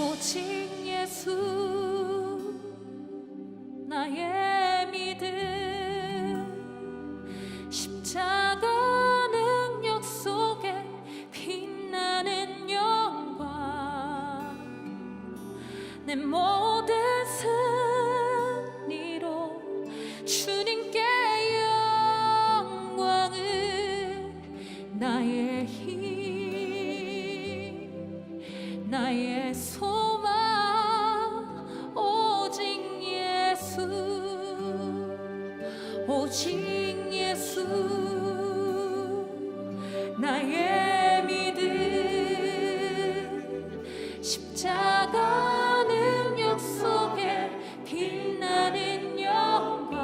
오직 예수 나의 믿음 십자가 능력 속에 빛나는 영광 내 모든 승리로 주님께 영광을 나의 힘 나의 소망 오직 예수 오직 예수 나의 믿음 십자가 능력 속에 빛나는 영광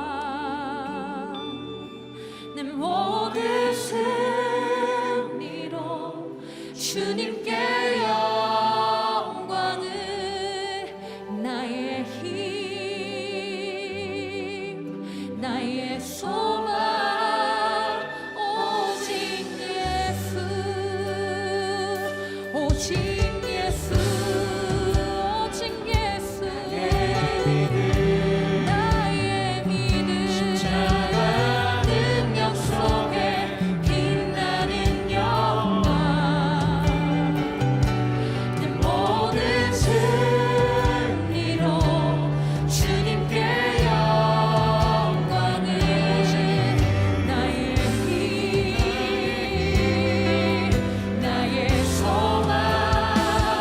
내 모든 승리로 주님께 영광을 나의 힘 나의 소망 오직 예수 오직 예수 오직 예수 나의 믿음 십자가 능력 속에 빛나는 영광 내 모든 승리로 주님께 영광을 나의 힘 나의 소망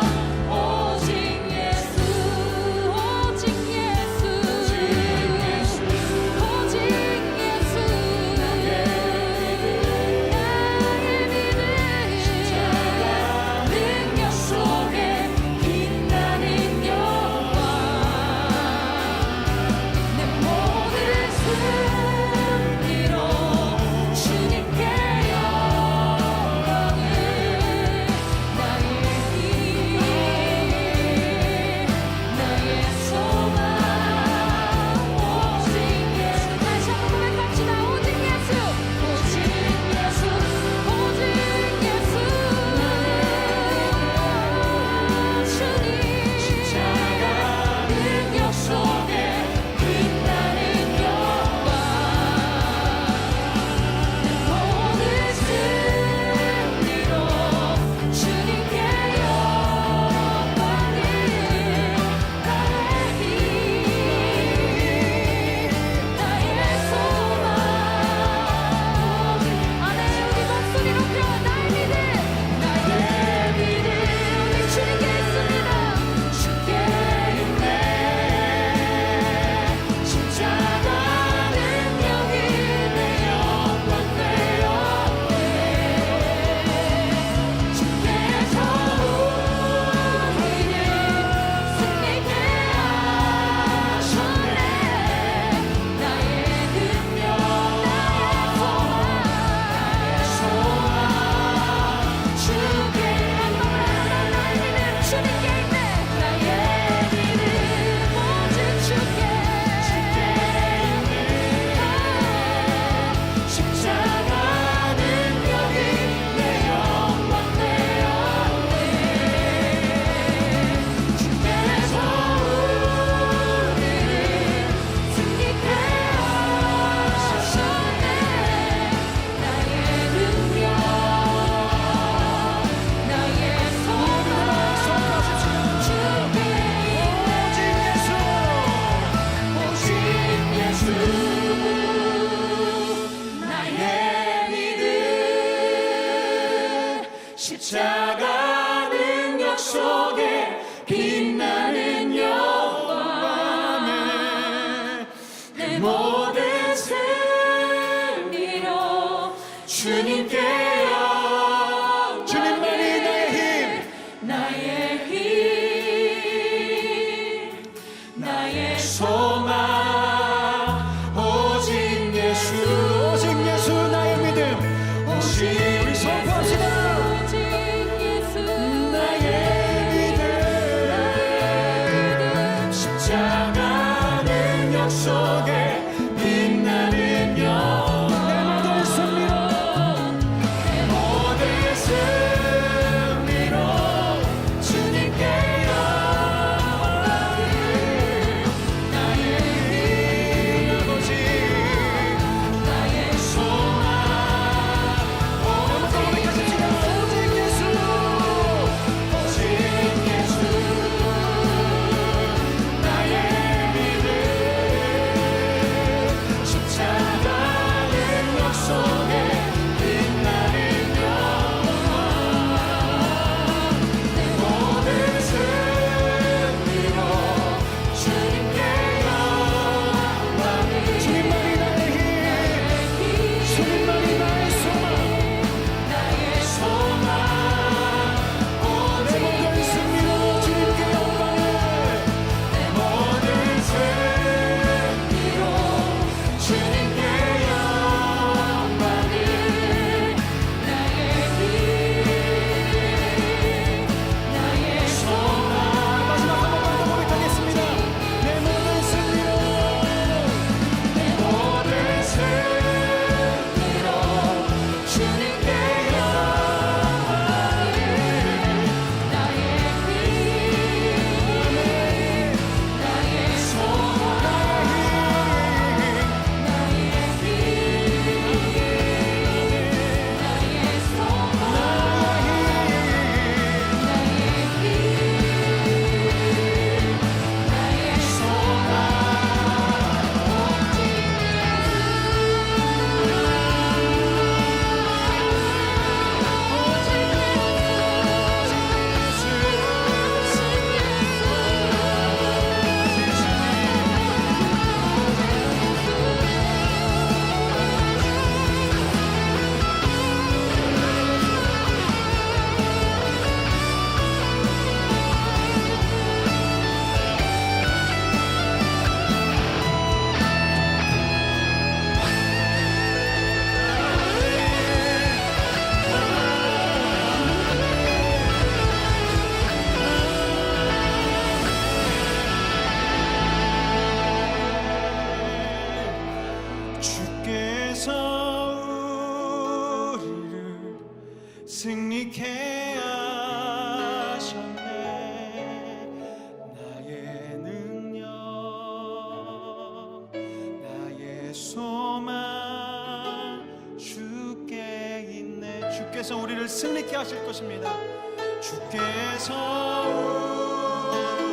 오직 예수 오직 예수 오직 예수 나의 믿음 십자가 능력 속에 빛나는 영광 내 모든 승리로 주님께 영광을 나의 힘 나의 소망 오직 예수 다시 한번 고백합시다 오직 예수 오직 예수 오직 예수 주님 십자가 능력 속에 빛나는 영광 모든 승리로 주님께 영광을 나의 힘 나의 소망 아멘 우리 목소리로 높여 나의 믿음 우리 주님께 있습니다 주께 있네 십자가 능력이 내 영광 되었네 주께서 우리를 승리케 하셨네 나의 능력 나의 소망 주께 나의 믿음 주님께 있네 나의 믿음 오직 주께 있네 십자가 능력이 내 영광 되었네 주께서 우리를 승리케 하셨네 나의 능력 나의 소망 주께 오직 예수 나의 믿음 십자가 능력 속에 빛나는 영광 내 모든 승리로 주님께 영광을 나의 힘 나의 소망 오직 예수 나의 믿음 오직 우리 선포합시다. 오직 예수 나의 믿음 십자가 능력 속에 빛나는 영광 내 모든 승리로 내 모든 승리로 주님께 영광을 소망 주께 있네. 주께서 우리를 승리케 하실 것입니다. 주께서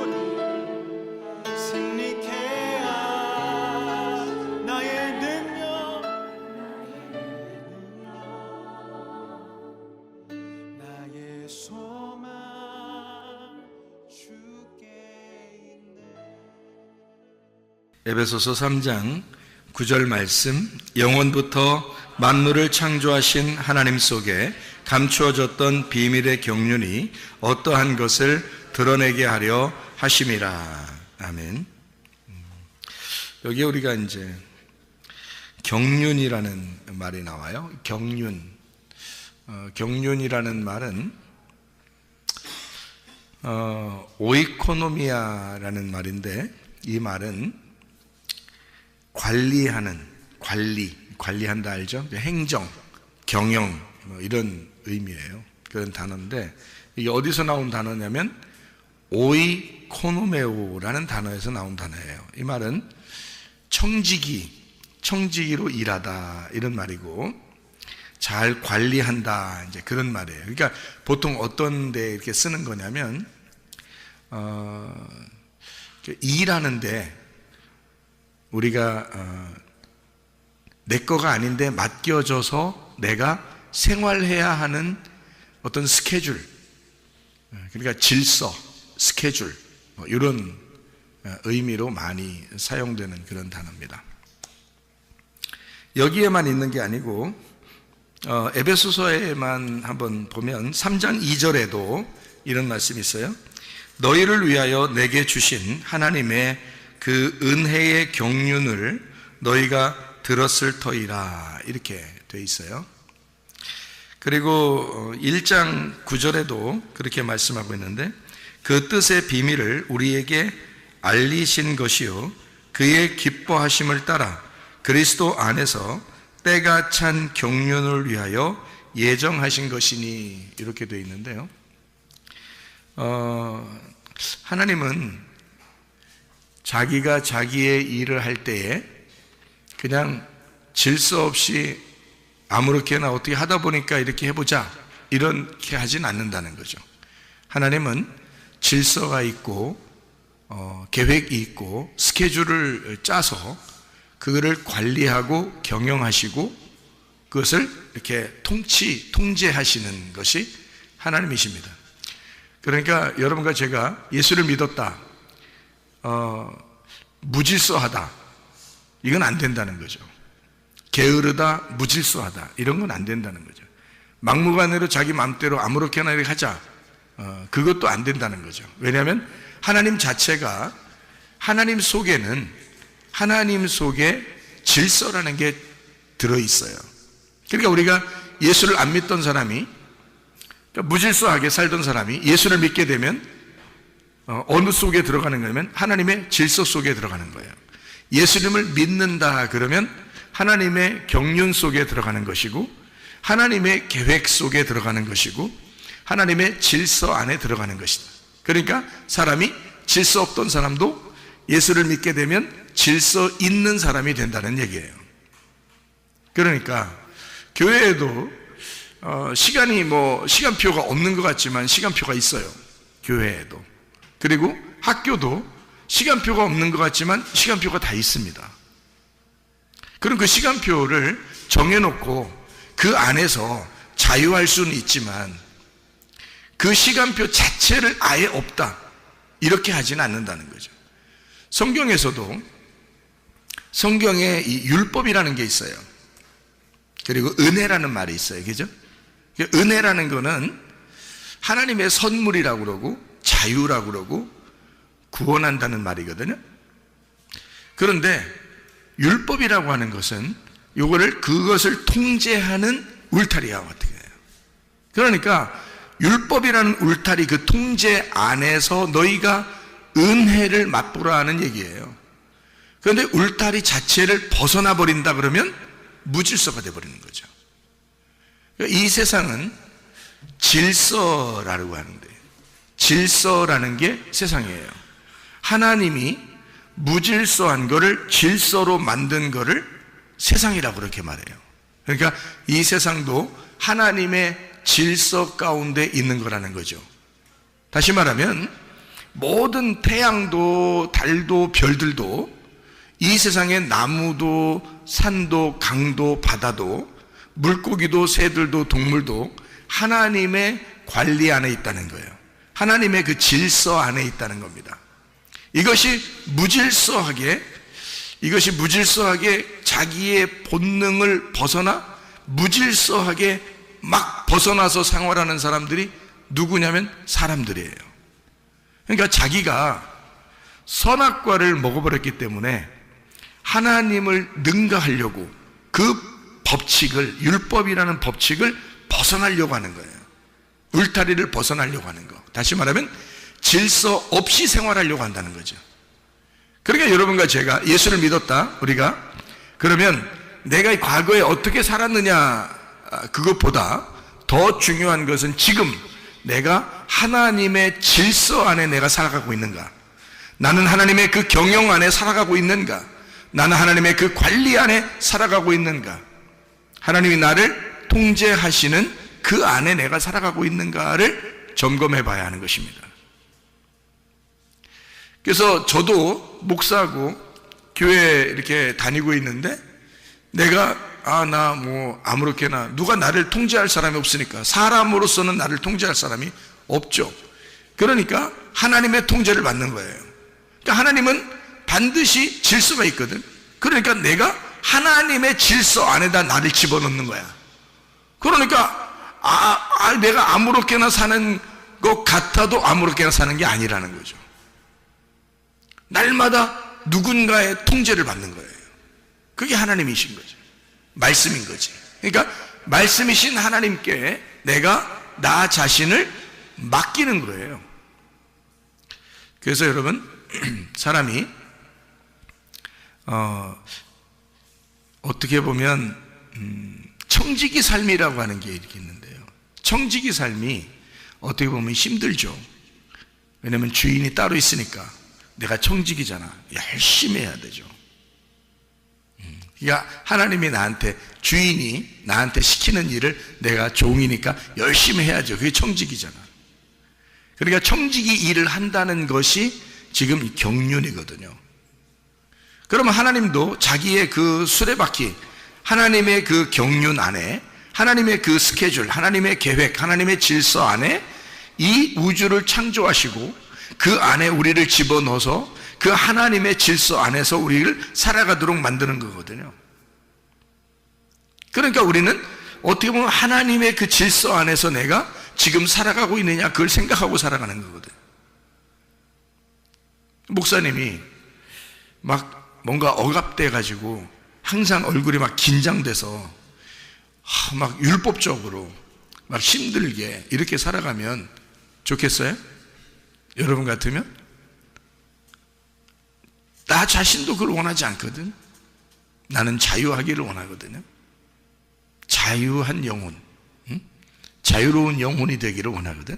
우리를 승리케 하 나의 능력 나의 소망 주께 있네. 에베소서 3장 9절 말씀, 영원부터 만물을 창조하신 하나님 속에 감추어졌던 비밀의 경륜이 어떠한 것을 드러내게 하려 하심이라. 아멘. 여기 우리가 이제 경륜이라는 말이 나와요. 경륜. 경륜이라는 말은 오이코노미아라는 말인데, 이 말은 관리한다 알죠? 행정, 경영 뭐 이런 의미예요. 그런 단어인데, 이게 어디서 나온 단어냐면 오이코노메오라는 단어에서 나온 단어예요. 이 말은 청지기로 일하다 이런 말이고, 잘 관리한다 이제 그런 말이에요. 그러니까 보통 어떤 데 이렇게 쓰는 거냐면 일하는데 우리가 내 거가 아닌데 맡겨져서 내가 생활해야 하는 어떤 스케줄, 그러니까 질서, 스케줄 뭐 이런 의미로 많이 사용되는 그런 단어입니다. 여기에만 있는 게 아니고 에베소서에만 한번 보면 3장 2절에도 이런 말씀이 있어요. 너희를 위하여 내게 주신 하나님의 그 은혜의 경륜을 너희가 들었을 터이라, 이렇게 돼 있어요. 그리고 1장 9절에도 그렇게 말씀하고 있는데, 그 뜻의 비밀을 우리에게 알리신 것이요 그의 기뻐하심을 따라 그리스도 안에서 때가 찬 경륜을 위하여 예정하신 것이니, 이렇게 되어 있는데요. 하나님은 자기가 자기의 일을 할 때에 그냥 질서 없이 아무렇게나 어떻게 하다 보니까 이렇게 해보자 이렇게 하진 않는다는 거죠. 하나님은 질서가 있고 계획이 있고 스케줄을 짜서 그거를 관리하고 경영하시고 그것을 이렇게 통제하시는 것이 하나님이십니다. 그러니까 여러분과 제가 예수를 믿었다, 무질서하다, 이건 안 된다는 거죠. 게으르다, 무질서하다, 이런 건 안 된다는 거죠. 막무가내로 자기 마음대로 아무렇게나 이렇게 하자, 그것도 안 된다는 거죠. 왜냐하면 하나님 자체가, 하나님 속에는 하나님 속에 질서라는 게 들어있어요. 그러니까 우리가 예수를 안 믿던 사람이, 그러니까 무질서하게 살던 사람이 예수를 믿게 되면 어느 속에 들어가는 거냐면 하나님의 질서 속에 들어가는 거예요. 예수님을 믿는다 그러면 하나님의 경륜 속에 들어가는 것이고, 하나님의 계획 속에 들어가는 것이고, 하나님의 질서 안에 들어가는 것이다. 그러니까 사람이 질서 없던 사람도 예수를 믿게 되면 질서 있는 사람이 된다는 얘기예요. 그러니까 교회에도 시간표가 없는 것 같지만 시간표가 있어요. 교회에도. 그리고 학교도 시간표가 없는 것 같지만 시간표가 다 있습니다. 그럼 그 시간표를 정해놓고 그 안에서 자유할 수는 있지만 그 시간표 자체를 아예 없다, 이렇게 하지는 않는다는 거죠. 성경에서도 성경에 이 율법이라는 게 있어요. 그리고 은혜라는 말이 있어요. 그죠? 은혜라는 거는 하나님의 선물이라고 그러고 자유라고 그러고 구원한다는 말이거든요. 그런데 율법이라고 하는 것은 그것을 통제하는 울타리와 같은 거예요. 그러니까 율법이라는 울타리, 그 통제 안에서 너희가 은혜를 맛보라 하는 얘기예요. 그런데 울타리 자체를 벗어나 버린다 그러면 무질서가 되어버리는 거죠. 이 세상은 질서라고 하는데, 질서라는 게 세상이에요. 하나님이 무질서한 거를 질서로 만든 거를 세상이라고 그렇게 말해요. 그러니까 이 세상도 하나님의 질서 가운데 있는 거라는 거죠. 다시 말하면 모든 태양도 달도 별들도 이 세상의 나무도 산도 강도 바다도 물고기도 새들도 동물도 하나님의 관리 안에 있다는 거예요. 하나님의 그 질서 안에 있다는 겁니다. 이것이 무질서하게 자기의 본능을 벗어나 무질서하게 막 벗어나서 생활하는 사람들이 누구냐면 사람들이에요. 그러니까 자기가 선악과를 먹어버렸기 때문에 하나님을 능가하려고 그 법칙을, 율법이라는 법칙을 벗어나려고 하는 거예요. 울타리를 벗어나려고 하는 거. 다시 말하면 질서 없이 생활하려고 한다는 거죠. 그러니까 여러분과 제가 예수를 믿었다, 우리가. 그러면 내가 과거에 어떻게 살았느냐, 그것보다 더 중요한 것은 지금 내가 하나님의 질서 안에 내가 살아가고 있는가? 나는 하나님의 그 경영 안에 살아가고 있는가? 나는 하나님의 그 관리 안에 살아가고 있는가? 하나님이 나를 통제하시는 그 안에 내가 살아가고 있는가를 점검해 봐야 하는 것입니다. 그래서 저도 목사하고 교회 이렇게 다니고 있는데 내가 나 뭐 아무렇게나 누가 나를 통제할 사람이 없으니까 사람으로서는 나를 통제할 사람이 없죠. 그러니까 하나님의 통제를 받는 거예요. 그러니까 하나님은 반드시 질서가 있거든. 그러니까 내가 하나님의 질서 안에다 나를 집어넣는 거야. 그러니까 내가 아무렇게나 사는 것 같아도 아무렇게나 사는 게 아니라는 거죠. 날마다 누군가의 통제를 받는 거예요. 그게 하나님이신 거죠. 말씀인 거지. 그러니까 말씀이신 하나님께 내가 나 자신을 맡기는 거예요. 그래서 여러분, 사람이 어떻게 보면 청지기 삶이라고 하는 게 이렇게 있는데요. 청지기 삶이 어떻게 보면 힘들죠. 왜냐하면 주인이 따로 있으니까. 내가 청지기잖아. 열심히 해야 되죠. 그러니까 하나님이 나한테, 주인이 나한테 시키는 일을 내가 종이니까 열심히 해야죠. 그게 청지기잖아. 그러니까 청지기 일을 한다는 것이 지금 경륜이거든요. 그러면 하나님도 자기의 그 수레바퀴, 하나님의 그 경륜 안에, 하나님의 그 스케줄, 하나님의 계획, 하나님의 질서 안에 이 우주를 창조하시고 그 안에 우리를 집어넣어서 그 하나님의 질서 안에서 우리를 살아가도록 만드는 거거든요. 그러니까 우리는 어떻게 보면 하나님의 그 질서 안에서 내가 지금 살아가고 있느냐, 그걸 생각하고 살아가는 거거든요. 목사님이 막 뭔가 억압돼 가지고 항상 얼굴이 막 긴장돼서 막 율법적으로 막 힘들게 이렇게 살아가면 좋겠어요? 여러분 같으면? 나 자신도 그걸 원하지 않거든. 나는 자유하기를 원하거든요. 자유한 영혼, 자유로운 영혼이 되기를 원하거든.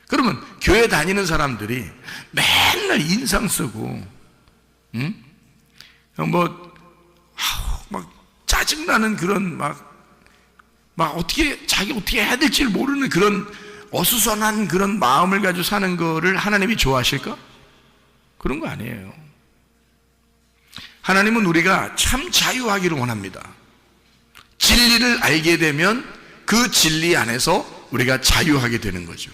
그러면 교회 다니는 사람들이 맨날 인상 쓰고 막 짜증나는 그런 자기 어떻게 해야 될지 모르는 그런 어수선한 그런 마음을 가지고 사는 거를 하나님이 좋아하실까? 그런 거 아니에요. 하나님은 우리가 참 자유하기를 원합니다. 진리를 알게 되면 그 진리 안에서 우리가 자유하게 되는 거죠.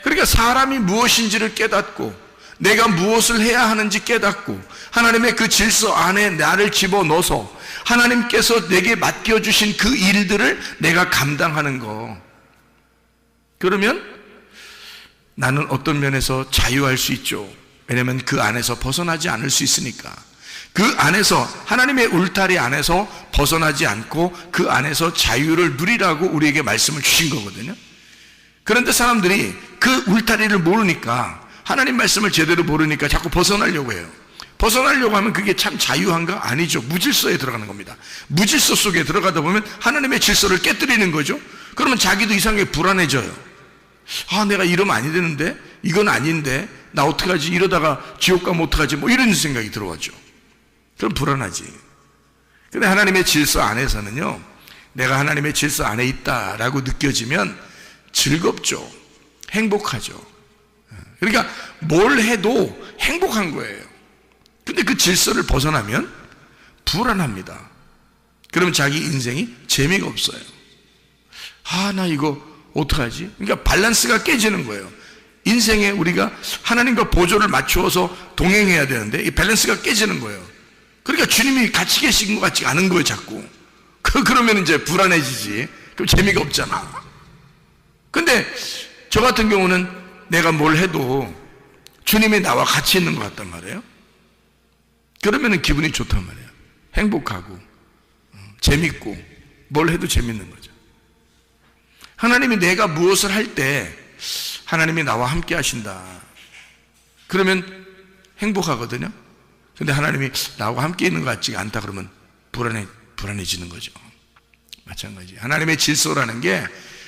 그러니까 사람이 무엇인지를 깨닫고 내가 무엇을 해야 하는지 깨닫고 하나님의 그 질서 안에 나를 집어넣어서 하나님께서 내게 맡겨주신 그 일들을 내가 감당하는 거. 그러면 나는 어떤 면에서 자유할 수 있죠. 왜냐하면 그 안에서 벗어나지 않을 수 있으니까. 그 안에서 하나님의 울타리 안에서 벗어나지 않고 그 안에서 자유를 누리라고 우리에게 말씀을 주신 거거든요. 그런데 사람들이 그 울타리를 모르니까, 하나님 말씀을 제대로 모르니까 자꾸 벗어나려고 해요. 벗어나려고 하면 그게 참 자유한가? 아니죠. 무질서에 들어가는 겁니다. 무질서 속에 들어가다 보면 하나님의 질서를 깨뜨리는 거죠. 그러면 자기도 이상하게 불안해져요. 내가 이러면 아니 되는데, 이건 아닌데, 나 어떡하지? 이러다가 지옥 가면 어떡하지? 뭐 이런 생각이 들어왔죠. 그럼 불안하지. 근데 하나님의 질서 안에서는요, 내가 하나님의 질서 안에 있다라고 느껴지면 즐겁죠. 행복하죠. 그러니까 뭘 해도 행복한 거예요. 근데 그 질서를 벗어나면 불안합니다. 그러면 자기 인생이 재미가 없어요. 아, 나 이거 어떡하지? 그러니까 밸런스가 깨지는 거예요. 인생에 우리가 하나님과 보조를 맞추어서 동행해야 되는데 이 밸런스가 깨지는 거예요. 그러니까 주님이 같이 계신 것 같지 않은 거예요, 자꾸. 그러면 이제 불안해지지. 그럼 재미가 없잖아. 근데 저 같은 경우는 내가 뭘 해도 주님이 나와 같이 있는 것 같단 말이에요. 그러면 기분이 좋단 말이에요. 행복하고 재밌고 뭘 해도 재밌는 거죠. 하나님이 내가 무엇을 할 때 하나님이 나와 함께 하신다. 그러면 행복하거든요. 근데 하나님이 나와 함께 있는 것 같지가 않다 그러면 불안해지는 거죠. 마찬가지. 하나님의 질서라는 게,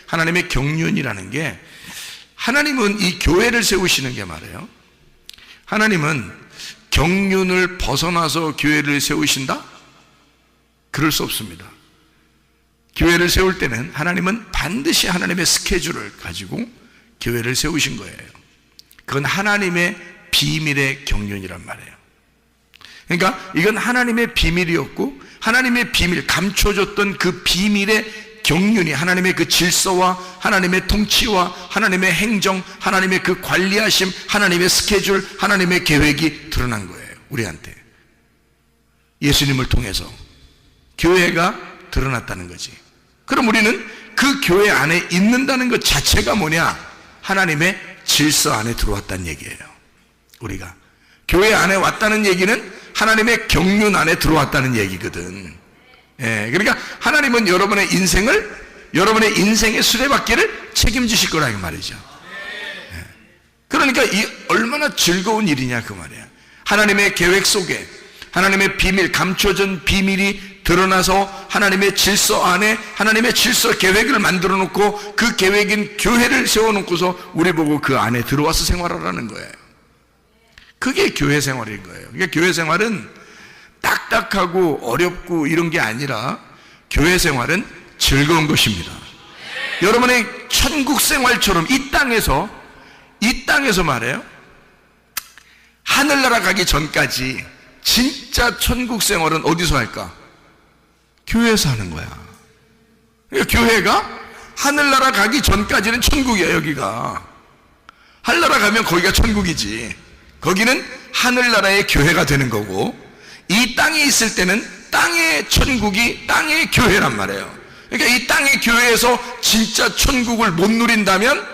하나님의 경륜이라는 게, 하나님은 이 교회를 세우시는 게 말이에요. 하나님은 경륜을 벗어나서 교회를 세우신다? 그럴 수 없습니다. 교회를 세울 때는 하나님은 반드시 하나님의 스케줄을 가지고 교회를 세우신 거예요. 그건 하나님의 비밀의 경륜이란 말이에요. 그러니까 이건 하나님의 비밀이었고, 하나님의 비밀, 감춰졌던 그 비밀의 경륜이, 하나님의 그 질서와 하나님의 통치와 하나님의 행정, 하나님의 그 관리하심, 하나님의 스케줄, 하나님의 계획이 드러난 거예요, 우리한테. 예수님을 통해서 교회가 드러났다는 거지. 그럼 우리는 그 교회 안에 있는다는 것 자체가 뭐냐? 하나님의 질서 안에 들어왔다는 얘기예요. 우리가 교회 안에 왔다는 얘기는 하나님의 경륜 안에 들어왔다는 얘기거든. 예, 그러니까 하나님은 여러분의 인생의 수레바퀴를 책임지실 거라 이 말이죠. 예. 그러니까 이 얼마나 즐거운 일이냐 그 말이야. 하나님의 계획 속에 하나님의 비밀, 감춰진 비밀이 드러나서 하나님의 질서 안에 하나님의 질서 계획을 만들어 놓고 그 계획인 교회를 세워놓고서 우리 보고 그 안에 들어와서 생활하라는 거예요. 그게 교회 생활인 거예요. 그러니까 교회 생활은 딱딱하고 어렵고 이런 게 아니라 교회 생활은 즐거운 것입니다. 여러분의 천국 생활처럼 이 땅에서 말해요. 하늘나라 가기 전까지 진짜 천국 생활은 어디서 할까? 교회에서 하는 거야. 그러니까 교회가 하늘나라 가기 전까지는 천국이야. 여기가 하늘나라 가면 거기가 천국이지. 거기는 하늘나라의 교회가 되는 거고, 이 땅에 있을 때는 땅의 천국이 땅의 교회란 말이에요. 그러니까 이 땅의 교회에서 진짜 천국을 못 누린다면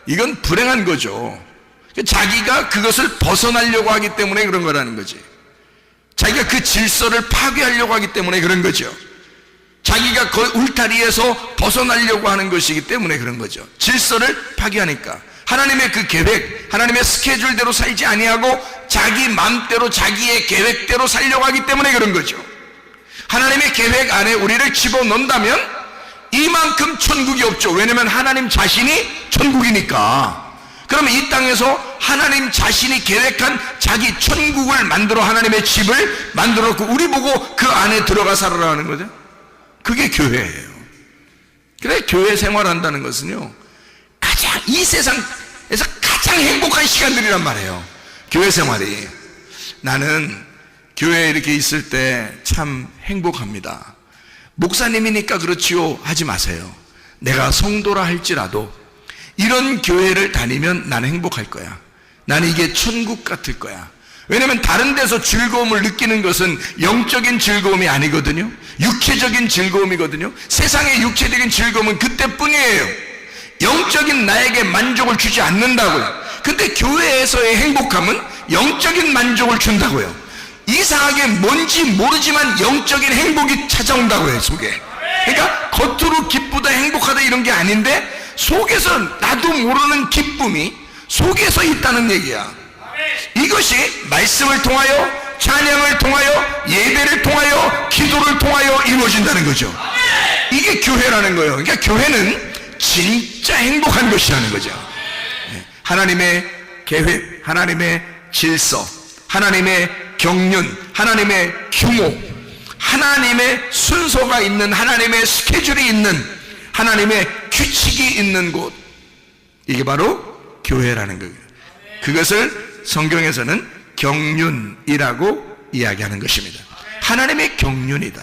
이건 불행한 거죠. 자기가 그것을 벗어나려고 하기 때문에 그런 거라는 거지. 자기가 그 질서를 파괴하려고 하기 때문에 그런 거죠. 자기가 그 울타리에서 벗어나려고 하는 것이기 때문에 그런 거죠. 질서를 파괴하니까. 하나님의 그 계획, 하나님의 스케줄대로 살지 아니하고 자기 마음대로 자기의 계획대로 살려고 하기 때문에 그런 거죠. 하나님의 계획 안에 우리를 집어넣는다면 이만큼 천국이 없죠. 왜냐하면 하나님 자신이 천국이니까. 그러면 이 땅에서 하나님 자신이 계획한 자기 천국을 만들어 하나님의 집을 만들어 놓고 우리 보고 그 안에 들어가 살아라는 거죠. 그게 교회예요. 그래, 교회 생활한다는 것은요, 가장 이 세상에서 가장 행복한 시간들이란 말이에요. 교회 생활이. 나는 교회에 이렇게 있을 때 참 행복합니다. 목사님이니까 그렇지요 하지 마세요. 내가 성도라 할지라도 이런 교회를 다니면 나는 행복할 거야. 나는 이게 천국 같을 거야. 왜냐하면 다른 데서 즐거움을 느끼는 것은 영적인 즐거움이 아니거든요. 육체적인 즐거움이거든요. 세상의 육체적인 즐거움은 그때뿐이에요. 영적인 나에게 만족을 주지 않는다고요. 근데 교회에서의 행복함은 영적인 만족을 준다고요. 이상하게 뭔지 모르지만 영적인 행복이 찾아온다고요, 속에. 그러니까 겉으로 기쁘다 행복하다 이런 게 아닌데 속에서 나도 모르는 기쁨이 속에서 있다는 얘기야. 이것이 말씀을 통하여, 찬양을 통하여, 예배를 통하여, 기도를 통하여 이루어진다는 거죠. 이게 교회라는 거예요. 그러니까 교회는 진짜 행복한 것이라는 거죠. 하나님의 계획, 하나님의 질서, 하나님의 경륜, 하나님의 규모, 하나님의 순서가 있는, 하나님의 스케줄이 있는, 하나님의 규칙이 있는 곳, 이게 바로 교회라는 거예요. 그것을 성경에서는 경륜이라고 이야기하는 것입니다. 하나님의 경륜이다.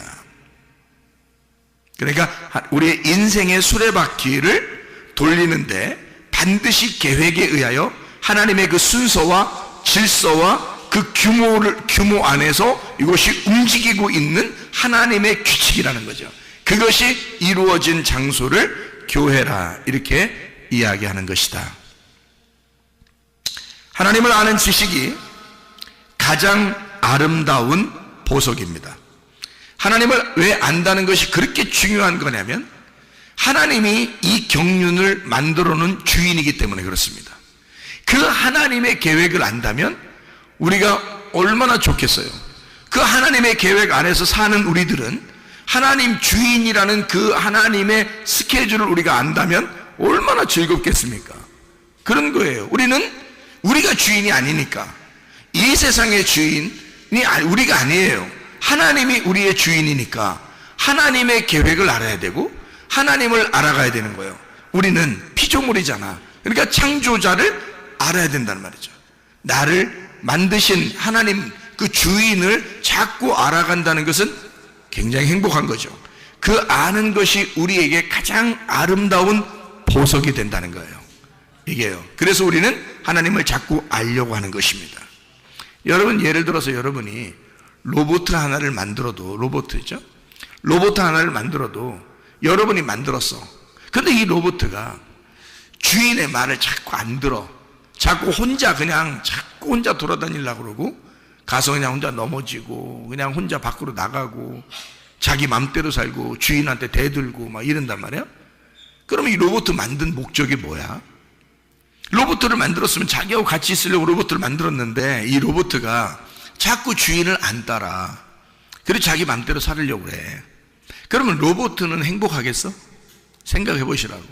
그러니까 우리의 인생의 수레바퀴를 돌리는데 반드시 계획에 의하여 하나님의 그 순서와 질서와 그 규모 안에서 이것이 움직이고 있는 하나님의 규칙이라는 거죠. 그것이 이루어진 장소를 교회라 이렇게 이야기하는 것이다. 하나님을 아는 지식이 가장 아름다운 보석입니다. 하나님을 왜 안다는 것이 그렇게 중요한 거냐면 하나님이 이 경륜을 만들어 놓은 주인이기 때문에 그렇습니다. 그 하나님의 계획을 안다면 우리가 얼마나 좋겠어요. 그 하나님의 계획 안에서 사는 우리들은 하나님 주인이라는 그 하나님의 스케줄을 우리가 안다면 얼마나 즐겁겠습니까? 그런 거예요. 우리가 주인이 아니니까. 이 세상의 주인이 우리가 아니에요. 하나님이 우리의 주인이니까 하나님의 계획을 알아야 되고 하나님을 알아가야 되는 거예요. 우리는 피조물이잖아. 그러니까 창조자를 알아야 된다는 말이죠. 나를 만드신 하나님 그 주인을 자꾸 알아간다는 것은 굉장히 행복한 거죠. 그 아는 것이 우리에게 가장 아름다운 보석이 된다는 거예요. 이게요. 그래서 우리는 하나님을 자꾸 알려고 하는 것입니다. 여러분, 예를 들어서 여러분이 로봇 하나를 만들어도, 로봇 하나를 만들어도 여러분이 만들었어. 근데 이 로봇가 주인의 말을 자꾸 안 들어. 자꾸 혼자 돌아다니려고 그러고 가서 그냥 혼자 넘어지고 그냥 혼자 밖으로 나가고 자기 맘대로 살고 주인한테 대들고 막 이런단 말이야. 그러면 이 로봇 만든 목적이 뭐야? 로봇을 만들었으면 자기하고 같이 있으려고 로봇을 만들었는데 이 로봇가 자꾸 주인을 안 따라. 그래서 자기 맘대로 살으려고 그래. 그러면 로봇은 행복하겠어? 생각해 보시라고.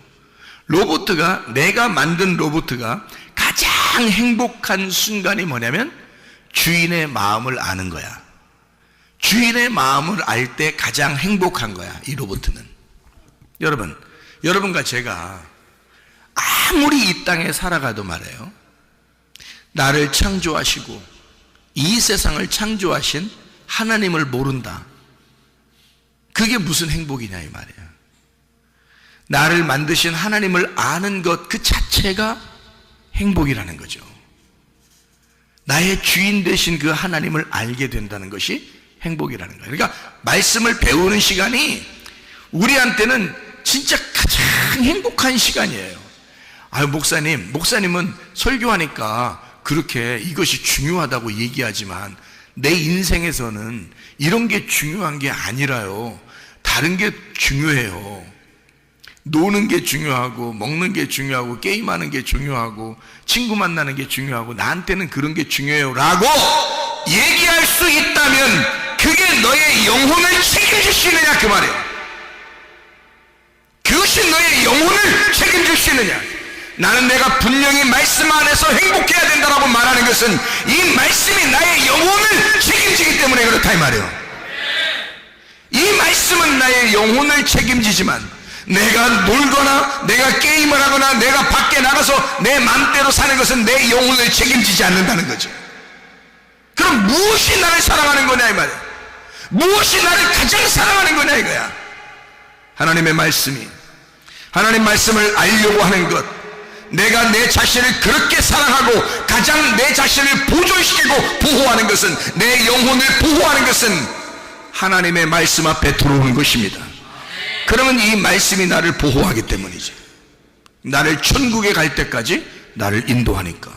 내가 만든 로봇가 가장 행복한 순간이 뭐냐면 주인의 마음을 아는 거야. 주인의 마음을 알 때 가장 행복한 거야, 이 로봇은. 여러분과 제가 아무리 이 땅에 살아가도 말이에요. 나를 창조하시고 이 세상을 창조하신 하나님을 모른다. 그게 무슨 행복이냐 이 말이에요. 나를 만드신 하나님을 아는 것 그 자체가 행복이라는 거죠. 나의 주인 되신 그 하나님을 알게 된다는 것이 행복이라는 거예요. 그러니까 말씀을 배우는 시간이 우리한테는 진짜 가장 행복한 시간이에요. 목사님은 설교하니까 그렇게 이것이 중요하다고 얘기하지만 내 인생에서는 이런 게 중요한 게 아니라요. 다른 게 중요해요. 노는 게 중요하고 먹는 게 중요하고 게임하는 게 중요하고 친구 만나는 게 중요하고 나한테는 그런 게 중요해요 라고 얘기할 수 있다면 그게 너의 영혼을 책임질 수 있느냐 그 말이에요. 그것이 너의 영혼을 책임질 수 있느냐. 나는 내가 분명히 말씀 안에서 행복해야 된다라고 말하는 것은 이 말씀이 나의 영혼을 책임지기 때문에 그렇다 이 말이에요. 이 말씀은 나의 영혼을 책임지지만 내가 놀거나 내가 게임을 하거나 내가 밖에 나가서 내 마음대로 사는 것은 내 영혼을 책임지지 않는다는 거죠. 그럼 무엇이 나를 사랑하는 거냐 이 말이에요. 무엇이 나를 가장 사랑하는 거냐 이거야. 하나님의 말씀이, 하나님 말씀을 알려고 하는 것, 내가 내 자신을 그렇게 사랑하고 가장 내 자신을 보존시키고 보호하는 것은, 내 영혼을 보호하는 것은 하나님의 말씀 앞에 들어오는 것입니다. 그러면 이 말씀이 나를 보호하기 때문이지. 나를 천국에 갈 때까지 나를 인도하니까.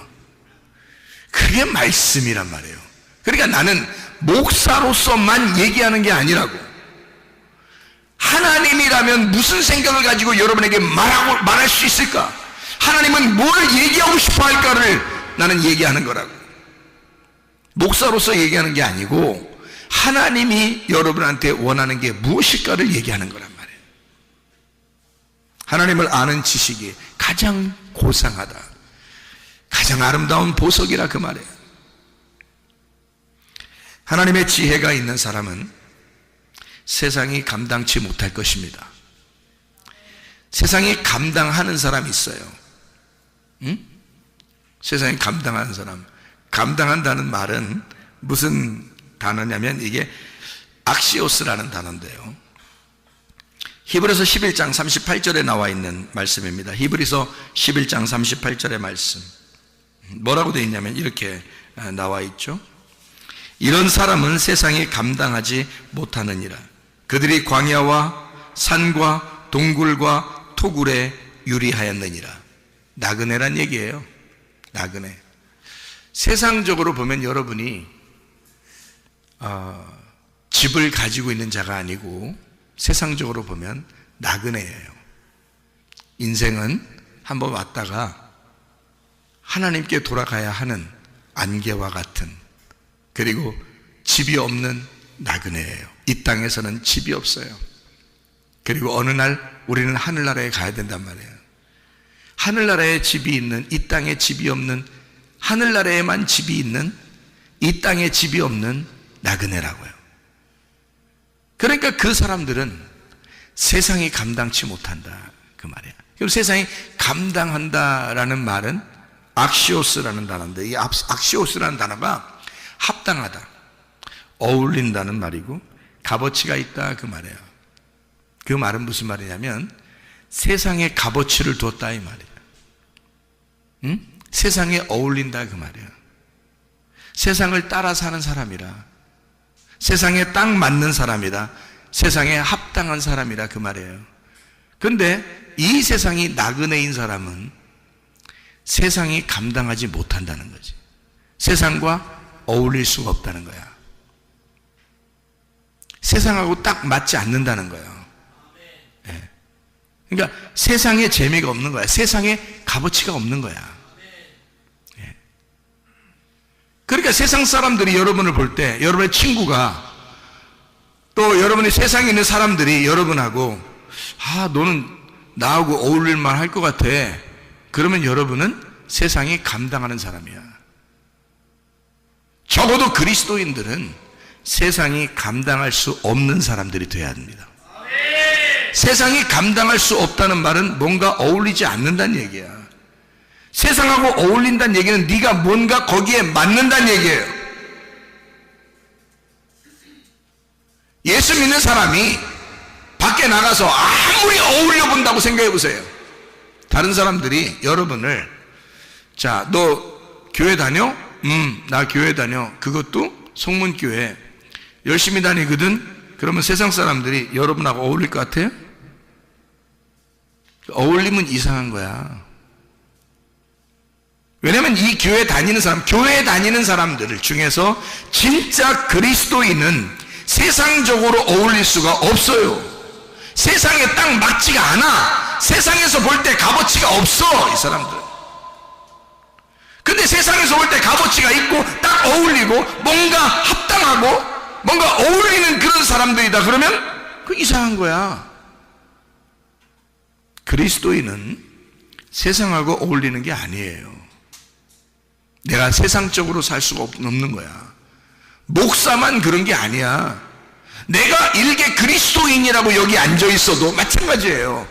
그게 말씀이란 말이에요. 그러니까 나는 목사로서만 얘기하는 게 아니라고. 하나님이라면 무슨 생각을 가지고 여러분에게 말할 수 있을까? 하나님은 뭘 얘기하고 싶어 할까를 나는 얘기하는 거라고. 목사로서 얘기하는 게 아니고 하나님이 여러분한테 원하는 게 무엇일까를 얘기하는 거란 말이에요. 하나님을 아는 지식이 가장 고상하다, 가장 아름다운 보석이라 그 말이에요. 하나님의 지혜가 있는 사람은 세상이 감당치 못할 것입니다. 세상이 감당하는 사람이 있어요. 응? 세상이 감당하는 사람. 감당한다는 말은 무슨 단어냐면 이게 악시오스라는 단어인데요. 히브리서 11장 38절에 나와 있는 말씀입니다. 히브리서 11장 38절의 말씀. 뭐라고 되어 있냐면 이렇게 나와 있죠. 이런 사람은 세상이 감당하지 못하느니라. 그들이 광야와 산과 동굴과 토굴에 유리하였느니라. 나그네란 얘기예요. 나그네. 세상적으로 보면 여러분이 집을 가지고 있는 자가 아니고 세상적으로 보면 나그네예요. 인생은 한번 왔다가 하나님께 돌아가야 하는 안개와 같은, 그리고 집이 없는 나그네예요. 이 땅에서는 집이 없어요. 그리고 어느 날 우리는 하늘나라에 가야 된단 말이에요. 하늘나라에 집이 있는, 이 땅에 집이 없는, 하늘나라에만 집이 있는, 이 땅에 집이 없는 나그네라고요. 그러니까 그 사람들은 세상이 감당치 못한다 그 말이에요. 그럼 세상이 감당한다라는 말은 악시오스라는 단어인데, 이 악시오스라는 단어가 합당하다, 어울린다는 말이고 값어치가 있다 그 말이에요. 그 말은 무슨 말이냐면 세상에 값어치를 뒀다 이 말이에요. 응? 세상에 어울린다 그 말이에요. 세상을 따라 사는 사람이라, 세상에 딱 맞는 사람이라, 세상에 합당한 사람이라 그 말이에요. 그런데 이 세상이 나그네인 사람은 세상이 감당하지 못한다는 거지. 세상과 어울릴 수가 없다는 거야. 세상하고 딱 맞지 않는다는 거예요. 네. 그러니까 세상에 재미가 없는 거야. 세상에 값어치가 없는 거야. 네. 그러니까 세상 사람들이 여러분을 볼 때, 여러분의 친구가, 또 여러분의 세상에 있는 사람들이 여러분하고 너는 나하고 어울릴 만 할 것 같아. 그러면 여러분은 세상이 감당하는 사람이야. 적어도 그리스도인들은 세상이 감당할 수 없는 사람들이 되어야 합니다. 세상이 감당할 수 없다는 말은 뭔가 어울리지 않는다는 얘기야. 세상하고 어울린다는 얘기는 네가 뭔가 거기에 맞는다는 얘기예요. 예수 믿는 사람이 밖에 나가서 아무리 어울려 본다고 생각해 보세요. 다른 사람들이 여러분을, 자, 너 교회 다녀? 나 교회 다녀. 그것도 성문교회 열심히 다니거든. 그러면 세상 사람들이 여러분하고 어울릴 것 같아요? 어울리면 이상한 거야. 왜냐면 이 교회 다니는 사람들 중에서 진짜 그리스도인은 세상적으로 어울릴 수가 없어요. 세상에 딱 맞지가 않아. 세상에서 볼 때 값어치가 없어, 이 사람들. 근데 세상에서 볼 때 값어치가 있고 딱 어울리고 뭔가 합당하고 뭔가 어울리는 그런 사람들이다 그러면 그 이상한 거야. 그리스도인은 세상하고 어울리는 게 아니에요. 내가 세상적으로 살 수가 없는 거야. 목사만 그런 게 아니야. 내가 일개 그리스도인이라고 여기 앉아 있어도 마찬가지예요.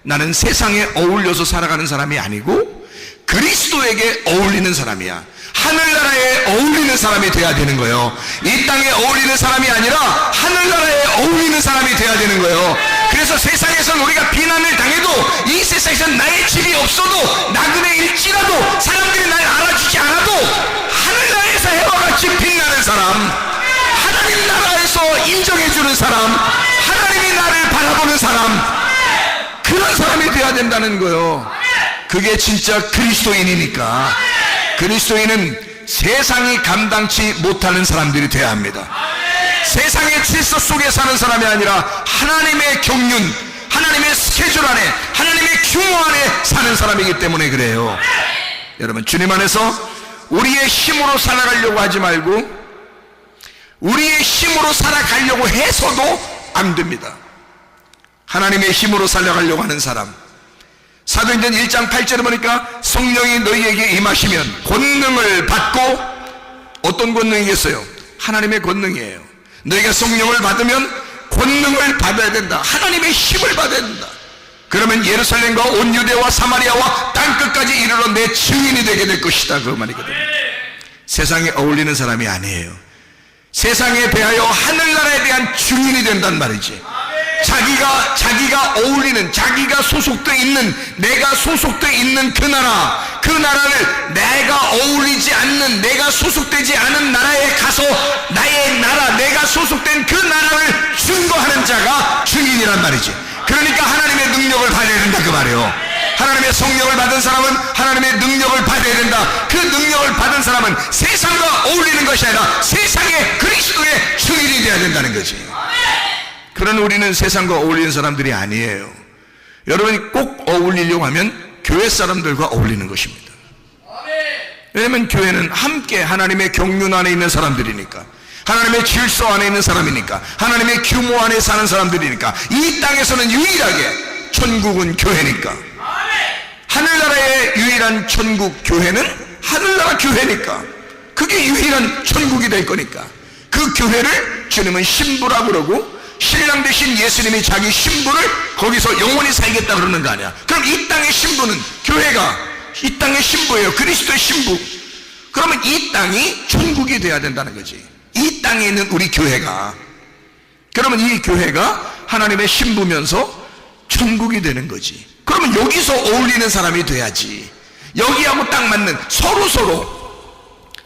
나는 세상에 어울려서 살아가는 사람이 아니고 그리스도에게 어울리는 사람이야. 하늘나라에 어울리는 사람이 돼야 되는 거예요. 이 땅에 어울리는 사람이 아니라 하늘나라에 어울리는 사람이 돼야 되는 거예요. 그래서 세상에서 우리가 비난을 당해도, 이 세상에서 나의 집이 없어도, 나그네일지라도, 사람들이 날 알아주지 않아도 하늘나라에서 해와 같이 빛나는 사람, 하나님 나라에서 인정해주는 사람, 하나님이 나를 바라보는 사람, 그런 사람이 돼야 된다는 거예요. 그게 진짜 그리스도인이니까. 그리스도인은 세상이 감당치 못하는 사람들이 돼야 합니다. 세상의 질서 속에 사는 사람이 아니라 하나님의 경륜, 하나님의 스케줄 안에, 하나님의 규모 안에 사는 사람이기 때문에 그래요. 여러분, 주님 안에서 우리의 힘으로 살아가려고 하지 말고 우리의 힘으로 살아가려고 해서도 안 됩니다. 하나님의 힘으로 살아가려고 하는 사람, 사도행전 1장 8절에 보니까 성령이 너희에게 임하시면 권능을 받고, 어떤 권능이겠어요? 하나님의 권능이에요. 너희가 성령을 받으면 권능을 받아야 된다. 하나님의 힘을 받아야 된다. 그러면 예루살렘과 온 유대와 사마리아와 땅끝까지 이르러 내 증인이 되게 될 것이다. 그 말이거든요. 세상에 어울리는 사람이 아니에요. 세상에 대하여 하늘나라에 대한 증인이 된단 말이지. 자기가 어울리는, 자기가 소속되어 있는, 내가 소속되어 있는 그 나라를 내가 어울리지 않는, 내가 소속되지 않은 나라에 가서 나의 나라, 내가 소속된 그 나라를 증거하는 자가 증인이란 말이지. 그러니까 하나님의 능력을 받아야 된다 그 말이에요. 하나님의 성령을 받은 사람은 하나님의 능력을 받아야 된다. 그 능력을 받은 사람은 세상과 어울리는 것이 아니라 세상의 그리스도의 증인이 되어야 된다는 거지. 그러나 우리는 세상과 어울리는 사람들이 아니에요. 여러분이 꼭 어울리려고 하면 교회 사람들과 어울리는 것입니다. 왜냐하면 교회는 함께 하나님의 경륜 안에 있는 사람들이니까, 하나님의 질서 안에 있는 사람이니까, 하나님의 규모 안에 사는 사람들이니까, 이 땅에서는 유일하게 천국은 교회니까, 하늘나라의 유일한 천국 교회는 하늘나라 교회니까, 그게 유일한 천국이 될 거니까, 그 교회를 주님은 신부라고 그러고, 신랑 되신 예수님이 자기 신부를 거기서 영원히 살겠다 그러는 거 아니야. 그럼 이 땅의 신부는, 교회가 이 땅의 신부예요. 그리스도의 신부. 그러면 이 땅이 천국이 돼야 된다는 거지. 이 땅에 있는 우리 교회가, 그러면 이 교회가 하나님의 신부면서 천국이 되는 거지. 그러면 여기서 어울리는 사람이 돼야지. 여기하고 딱 맞는, 서로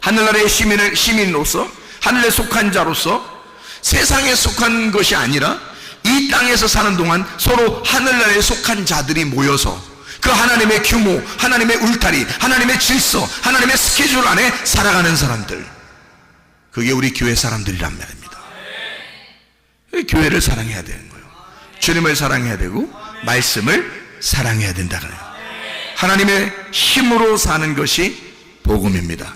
하늘나라의 시민으로서, 하늘에 속한 자로서, 세상에 속한 것이 아니라 이 땅에서 사는 동안 서로 하늘나라에 속한 자들이 모여서 그 하나님의 규모, 하나님의 울타리, 하나님의 질서, 하나님의 스케줄 안에 살아가는 사람들, 그게 우리 교회 사람들이란 말입니다. 교회를 사랑해야 되는 거예요. 주님을 사랑해야 되고 말씀을 사랑해야 된다 그래요. 하나님의 힘으로 사는 것이 복음입니다.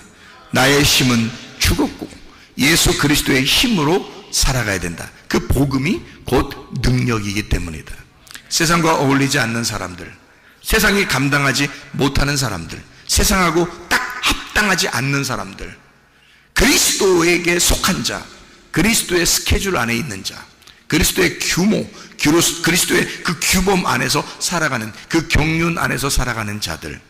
나의 힘은 죽었고 예수 그리스도의 힘으로 살아가야 된다. 그 복음이 곧 능력이기 때문이다. 세상과 어울리지 않는 사람들, 세상이 감당하지 못하는 사람들, 세상하고 딱 합당하지 않는 사람들, 그리스도에게 속한 자, 그리스도의 스케줄 안에 있는 자, 그리스도의 규모, 그리스도의 그 규범 안에서 살아가는, 그 경륜 안에서 살아가는 자들.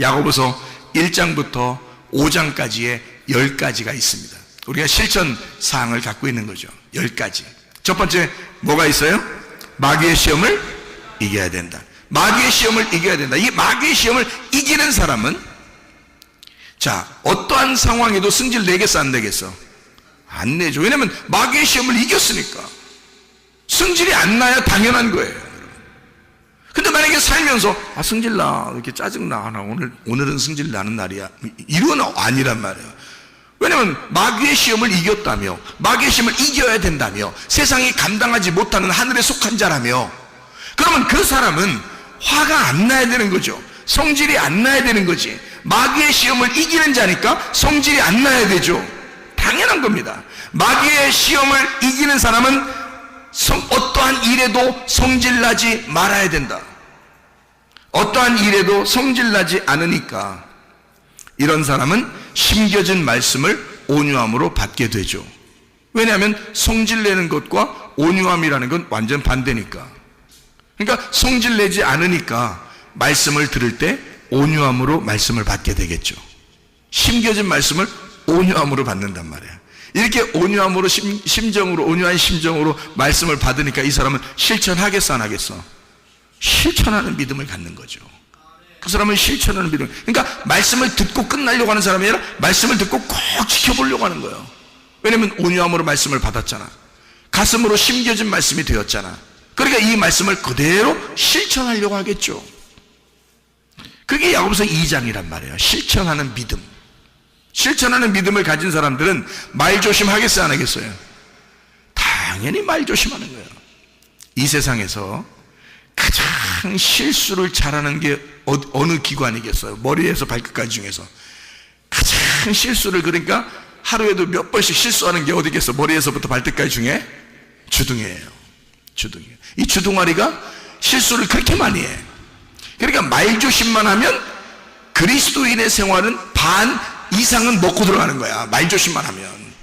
야고보서 1장부터 5장까지의 10가지가 있습니다. 우리가 실천 사항을 갖고 있는 거죠. 10가지. 첫 번째 뭐가 있어요? 마귀의 시험을 이겨야 된다. 마귀의 시험을 이겨야 된다. 이 마귀의 시험을 이기는 사람은, 자, 어떠한 상황에도 승질 내겠어 안 내겠어? 안 내죠. 왜냐면 마귀의 시험을 이겼으니까. 승질이 안 나야 당연한 거예요. 근데 만약에 살면서 승질나, 이렇게 짜증나, 오늘은 승질 나는 날이야, 이건 아니란 말이에요. 왜냐면 마귀의 시험을 이겼다며, 마귀의 시험을 이겨야 된다며, 세상이 감당하지 못하는 하늘에 속한 자라며, 그러면 그 사람은 화가 안 나야 되는 거죠. 성질이 안 나야 되는 거지. 마귀의 시험을 이기는 자니까 성질이 안 나야 되죠. 당연한 겁니다. 마귀의 시험을 이기는 사람은 어떠한 일에도 성질나지 말아야 된다. 어떠한 일에도 성질나지 않으니까 이런 사람은 심겨진 말씀을 온유함으로 받게 되죠. 왜냐하면 성질내는 것과 온유함이라는 건 완전 반대니까. 그러니까 성질내지 않으니까 말씀을 들을 때 온유함으로 말씀을 받게 되겠죠. 심겨진 말씀을 온유함으로 받는단 말이에요. 이렇게 온유함으로, 심정으로, 온유한 심정으로 말씀을 받으니까 이 사람은 실천하겠어 안 하겠어? 실천하는 믿음을 갖는 거죠. 그 사람은 실천하는 믿음. 그러니까 말씀을 듣고 끝나려고 하는 사람이 아니라 말씀을 듣고 꼭 지켜보려고 하는 거예요. 왜냐면 온유함으로 말씀을 받았잖아. 가슴으로 심겨진 말씀이 되었잖아. 그러니까 이 말씀을 그대로 실천하려고 하겠죠. 그게 야고보서 2장이란 말이에요. 실천하는 믿음. 실천하는 믿음을 가진 사람들은 말 조심하겠어요 안 하겠어요? 당연히 말 조심하는 거예요. 이 세상에서 가장 실수를 잘하는 게 어느 기관이겠어요? 머리에서 발끝까지 중에서 가장 실수를, 그러니까 하루에도 몇 번씩 실수하는 게 어디겠어? 머리에서부터 발끝까지 중에 주둥이에요. 주둥이. 이 주둥아리가 실수를 그렇게 많이 해. 그러니까 말 조심만 하면 그리스도인의 생활은 반 이상은 먹고 들어가는 거야. 말 조심만 하면.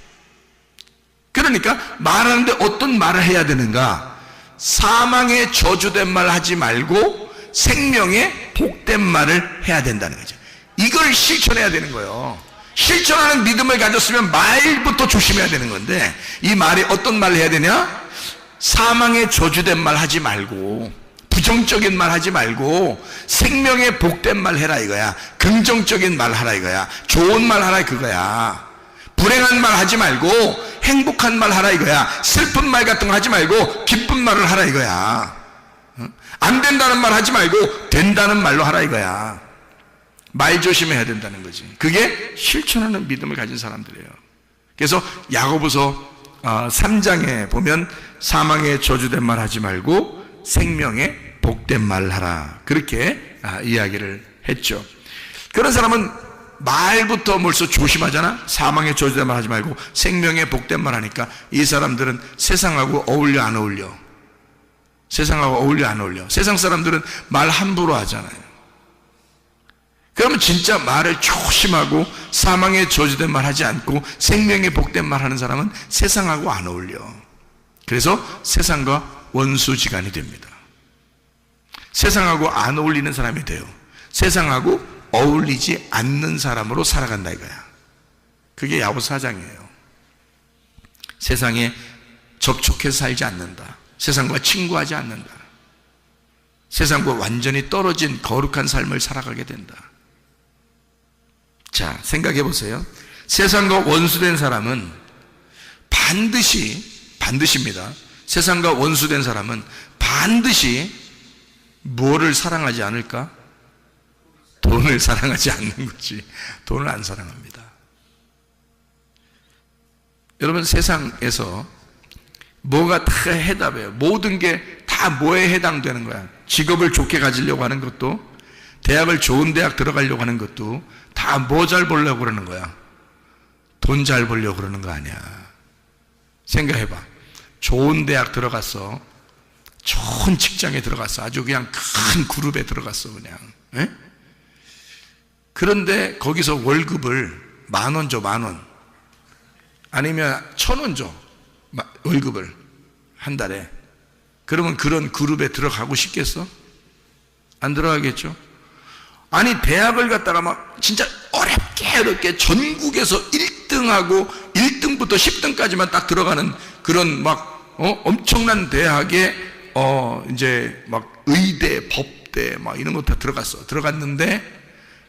그러니까 말하는데 어떤 말을 해야 되는가? 사망의 저주된 말 하지 말고 생명의 복된 말을 해야 된다는 거죠. 이걸 실천해야 되는 거예요. 실천하는 믿음을 가졌으면 말부터 조심해야 되는 건데, 이 말이 어떤 말을 해야 되냐? 사망의 저주된 말 하지 말고, 부정적인 말 하지 말고 생명의 복된 말 해라 이거야. 긍정적인 말 하라 이거야. 좋은 말 하라 그거야. 불행한 말 하지 말고 행복한 말 하라 이거야. 슬픈 말 같은 거 하지 말고 기쁜 말을 하라 이거야. 안 된다는 말 하지 말고 된다는 말로 하라 이거야. 말 조심해야 된다는 거지. 그게 실천하는 믿음을 가진 사람들이에요. 그래서 야고보서 3장에 보면 사망의 저주된 말 하지 말고 생명의 복된 말을 하라, 그렇게 이야기를 했죠. 그런 사람은 말부터 벌써 조심하잖아. 사망의 저주된 말 하지 말고 생명의 복된 말 하니까 이 사람들은 세상하고 어울려 안 어울려? 세상하고 어울려 안 어울려? 세상 사람들은 말 함부로 하잖아요. 그러면 진짜 말을 조심하고 사망의 저주된 말 하지 않고 생명의 복된 말 하는 사람은 세상하고 안 어울려. 그래서 세상과 원수지간이 됩니다. 세상하고 안 어울리는 사람이 돼요. 세상하고 어울리지 않는 사람으로 살아간다 이거야. 그게 야고보서 4장이에요. 세상에 접촉해서 살지 않는다. 세상과 친구하지 않는다. 세상과 완전히 떨어진 거룩한 삶을 살아가게 된다. 자, 생각해 보세요. 세상과 원수된 사람은 반드시입니다. 세상과 원수된 사람은 반드시 뭐를 사랑하지 않을까? 돈을 사랑하지 않는 거지. 돈을 안 사랑합니다. 여러분, 세상에서 뭐가 다 해답이에요. 모든 게 다 뭐에 해당되는 거야. 직업을 좋게 가지려고 하는 것도, 대학을 좋은 대학 들어가려고 하는 것도 다 뭐 잘 벌려고 그러는 거야? 돈 잘 벌려고 그러는 거 아니야. 생각해봐. 좋은 대학 들어갔어. 좋은 직장에 들어갔어. 아주 그냥 큰 그룹에 들어갔어 그냥. 에? 그런데 거기서 월급을 10,000원 줘. 10,000원. 아니면 1,000원 줘. 월급을 한 달에. 그러면 그런 그룹에 들어가고 싶겠어? 안 들어가겠죠? 아니, 대학을 갔다가 막 진짜 어렵게 전국에서 1등하고 1등부터 10등까지만 딱 들어가는 그런 막 엄청난 대학에 이제 막 의대, 법대 막 이런 거 다 들어갔어. 들어갔는데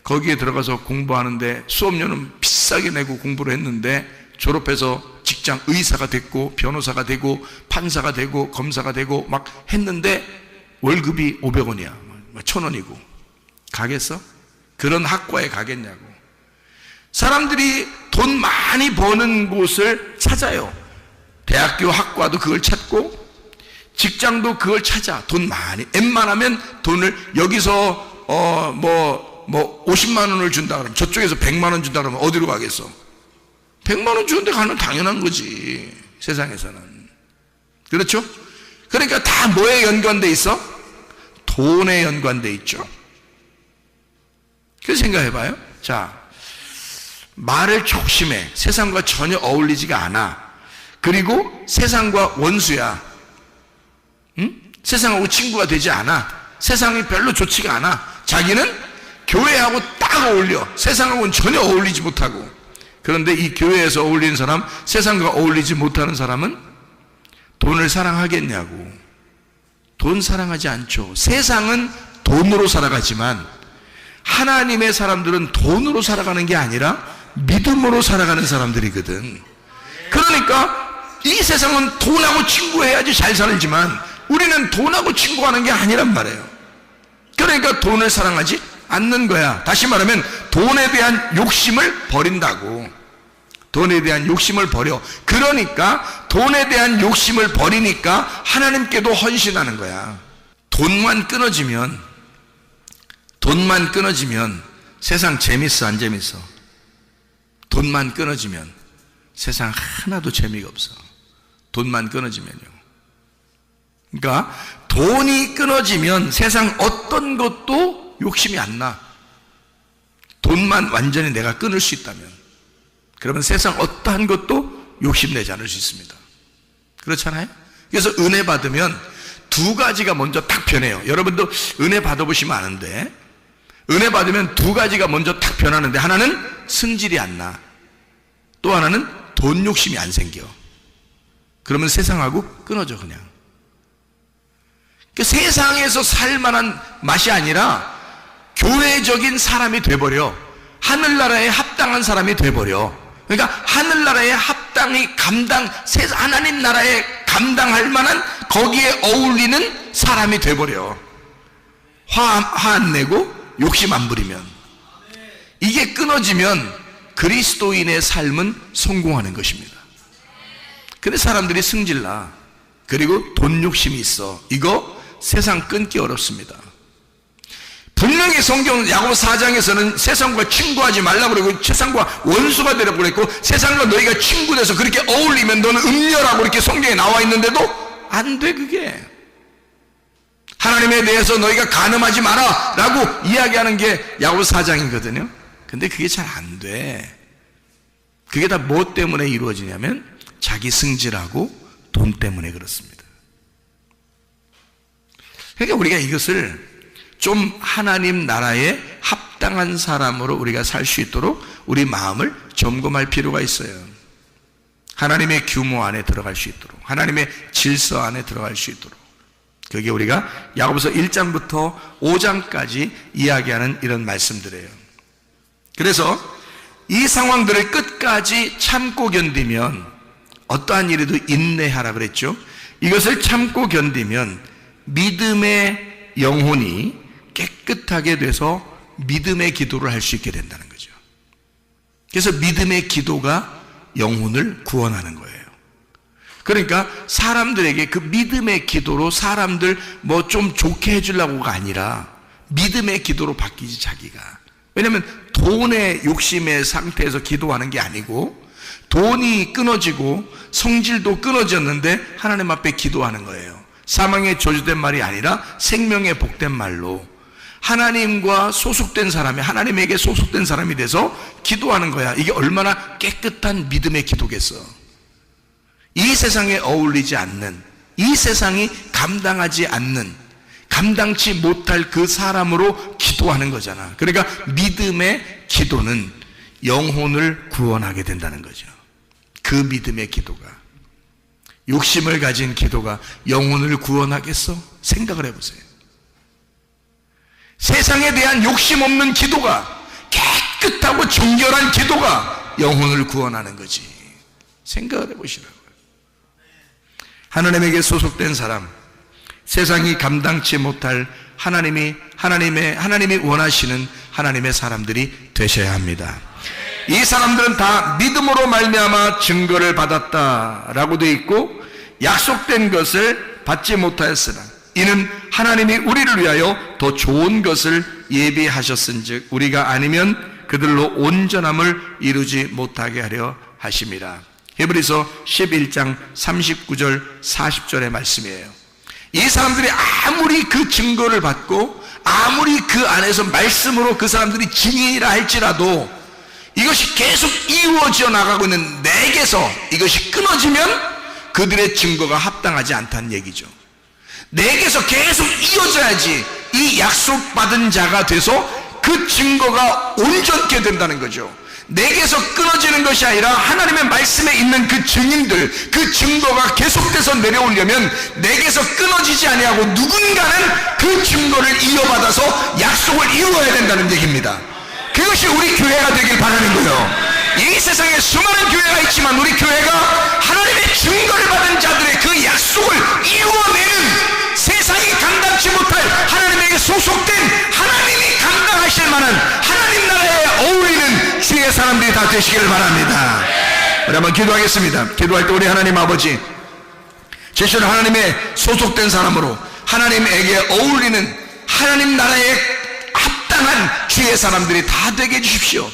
거기에 들어가서 공부하는데 수업료는 비싸게 내고 공부를 했는데 졸업해서 직장 의사가 됐고 변호사가 되고 판사가 되고 검사가 되고 막 했는데 월급이 500원이야. 1,000원이고. 가겠어? 그런 학과에 가겠냐고. 사람들이 돈 많이 버는 곳을 찾아요. 대학교 학과도 그걸 찾고 직장도 그걸 찾아. 돈 많이, 웬만하면 돈을 여기서 50만 원을 준다 그러면 저쪽에서 100만 원 준다 그러면 어디로 가겠어? 100만 원 주는데 가면 당연한 거지, 세상에서는. 그렇죠? 그러니까 다 뭐에 연관돼 있어? 돈에 연관돼 있죠. 그래서 생각해봐요. 자, 말을 조심해. 세상과 전혀 어울리지가 않아. 그리고 세상과 원수야. 응? 세상하고 친구가 되지 않아. 세상이 별로 좋지가 않아. 자기는 교회하고 딱 어울려. 세상하고는 전혀 어울리지 못하고. 그런데 이 교회에서 어울리는 사람, 세상과 어울리지 못하는 사람은 돈을 사랑하겠냐고. 돈 사랑하지 않죠. 세상은 돈으로 살아가지만 하나님의 사람들은 돈으로 살아가는 게 아니라 믿음으로 살아가는 사람들이거든. 그러니까 이 세상은 돈하고 친구해야지 잘 살지만 우리는 돈하고 친구하는 게 아니란 말이에요. 그러니까 돈을 사랑하지 않는 거야. 다시 말하면 돈에 대한 욕심을 버린다고. 돈에 대한 욕심을 버려. 그러니까 돈에 대한 욕심을 버리니까 하나님께도 헌신하는 거야. 돈만 끊어지면 세상 재밌어 안 재밌어? 돈만 끊어지면 세상 하나도 재미가 없어. 돈만 끊어지면요. 그러니까 돈이 끊어지면 세상 어떤 것도 욕심이 안 나. 돈만 완전히 내가 끊을 수 있다면, 그러면 세상 어떠한 것도 욕심내지 않을 수 있습니다. 그렇잖아요? 그래서 은혜 받으면 두 가지가 먼저 딱 변해요. 여러분도 은혜 받아보시면 아는데, 은혜 받으면 두 가지가 먼저 딱 변하는데, 하나는 승질이 안 나. 또 하나는 돈 욕심이 안 생겨. 그러면 세상하고 끊어져 그냥. 그러니까 세상에서 살 만한 맛이 아니라 교회적인 사람이 돼버려. 하늘나라에 합당한 사람이 돼버려. 그러니까 하늘나라에 합당히 하나님 나라에 감당할 만한 거기에 어울리는 사람이 돼버려. 화 안 내고 욕심 안 부리면. 이게 끊어지면 그리스도인의 삶은 성공하는 것입니다. 근데 사람들이 승질나. 그리고 돈 욕심이 있어. 이거 세상 끊기 어렵습니다. 분명히 성경 야고보 4장에서는 세상과 친구하지 말라고 그러고 세상과 원수가 되라고 그랬고, 세상과 너희가 친구 돼서 그렇게 어울리면 너는 음녀라고 이렇게 성경에 나와 있는데도 안 돼. 그게 하나님에 대해서 너희가 간음하지 마라 라고 이야기하는 게 야고보 4장이거든요 근데 그게 잘 안 돼. 그게 다 뭐 때문에 이루어지냐면 자기 승질하고 돈 때문에 그렇습니다. 그러니까 우리가 이것을 좀 하나님 나라에 합당한 사람으로 우리가 살 수 있도록 우리 마음을 점검할 필요가 있어요. 하나님의 규모 안에 들어갈 수 있도록, 하나님의 질서 안에 들어갈 수 있도록. 그게 우리가 야고보서 1장부터 5장까지 이야기하는 이런 말씀들이에요. 그래서 이 상황들을 끝까지 참고 견디면, 어떠한 일에도 인내하라 그랬죠. 이것을 참고 견디면 믿음의 영혼이 깨끗하게 돼서 믿음의 기도를 할 수 있게 된다는 거죠. 그래서 믿음의 기도가 영혼을 구원하는 거예요. 그러니까 사람들에게 그 믿음의 기도로 사람들 뭐 좀 좋게 해주려고가 아니라 믿음의 기도로 바뀌지 자기가. 왜냐하면 돈의 욕심의 상태에서 기도하는 게 아니고, 돈이 끊어지고 성질도 끊어졌는데 하나님 앞에 기도하는 거예요. 사망의 저주된 말이 아니라 생명의 복된 말로 하나님과 소속된 사람이, 하나님에게 소속된 사람이 돼서 기도하는 거야. 이게 얼마나 깨끗한 믿음의 기도겠어. 이 세상에 어울리지 않는, 이 세상이 감당하지 않는, 감당치 못할 그 사람으로 기도하는 거잖아. 그러니까 믿음의 기도는 영혼을 구원하게 된다는 거죠. 그 믿음의 기도가. 욕심을 가진 기도가 영혼을 구원하겠어? 생각을 해보세요. 세상에 대한 욕심 없는 기도가, 깨끗하고 정결한 기도가 영혼을 구원하는 거지. 생각을 해보시라고요. 하나님에게 소속된 사람, 세상이 감당치 못할 하나님이 원하시는 하나님의 사람들이 되셔야 합니다. 이 사람들은 다 믿음으로 말미암아 증거를 받았다라고 되어 있고, 약속된 것을 받지 못하였으나 이는 하나님이 우리를 위하여 더 좋은 것을 예비하셨은즉 우리가 아니면 그들로 온전함을 이루지 못하게 하려 하심이라. 히브리서 11장 39절 40절의 말씀이에요. 이 사람들이 아무리 그 증거를 받고 아무리 그 안에서 말씀으로 그 사람들이 증인이라 할지라도 이것이 계속 이루어져 나가고 있는 내게서 이것이 끊어지면 그들의 증거가 합당하지 않다는 얘기죠. 내게서 계속 이어져야지 이 약속받은 자가 돼서 그 증거가 온전케 된다는 거죠. 내게서 끊어지는 것이 아니라 하나님의 말씀에 있는 그 증인들, 그 증거가 계속돼서 내려오려면 내게서 끊어지지 아니하고 누군가는 그 증거를 이어받아서 약속을 이루어야 된다는 얘기입니다. 그것이 우리 교회가 되길 바라는 거예요. 이 세상에 수많은 교회가 있지만 우리 교회가 하나님의 증거를 받은 자들의 그 약속을 이루어내는, 세상이 감당치 못할 하나님에게 소속된, 하나님이 감당하실 만한 하나님 나라에 어울리는 주의 사람들이 다 되시기를 바랍니다. 우리 한번 기도하겠습니다. 기도할 때 우리 하나님 아버지, 제시로 하나님의 소속된 사람으로 하나님에게 어울리는 하나님 나라에 합당한 주의 사람들이 다 되게 해주십시오.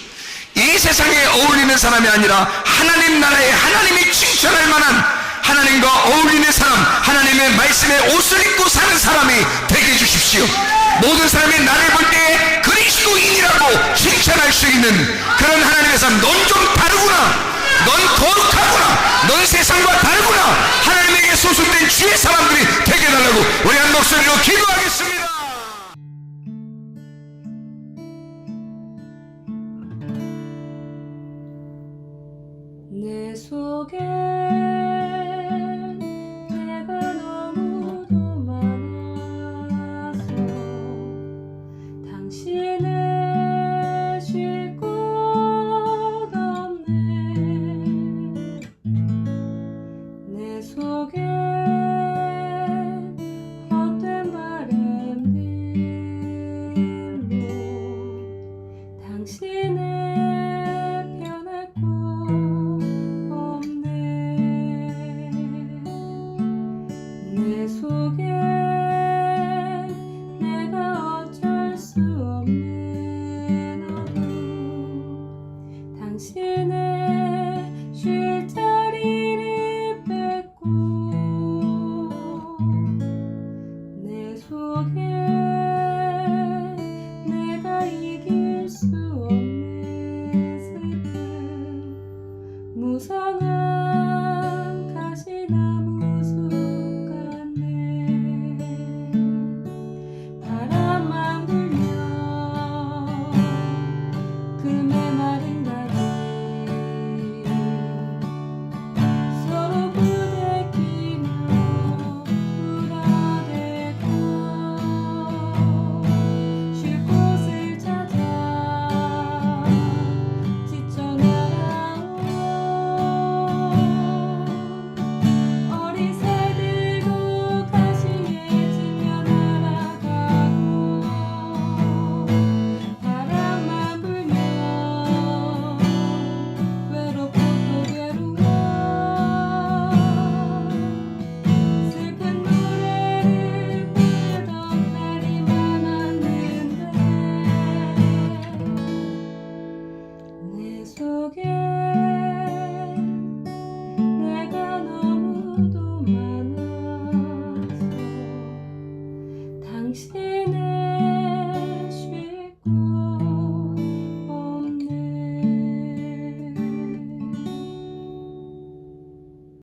이 세상에 어울리는 사람이 아니라 하나님 나라에 하나님이 칭찬할 만한 하나님과 어울리는 사람, 하나님의 말씀에 옷을 입고 사는 사람이 되게 해주십시오. 모든 사람이 나를 볼 때 그리스도인이라고 칭찬할 수 있는 그런 하나님의 사람. 넌 좀 다르구나, 넌 거룩하구나, 넌 세상과 다르구나, 하나님에게 주의 사람들이 되게 해달라고 우리 한 목소리로 기도하겠습니다. 내 속에 내가 너무도 많아서 당신을 쉴 곳 없네. 내 속에 헛된 바램들로 당신을 변할 곳 없네. 내 속에 내가 어쩔 수 없는 어둠 당신의 쉴 자리를 뺏고 내 속에 내가 이길 수 없는 슬픔 무성한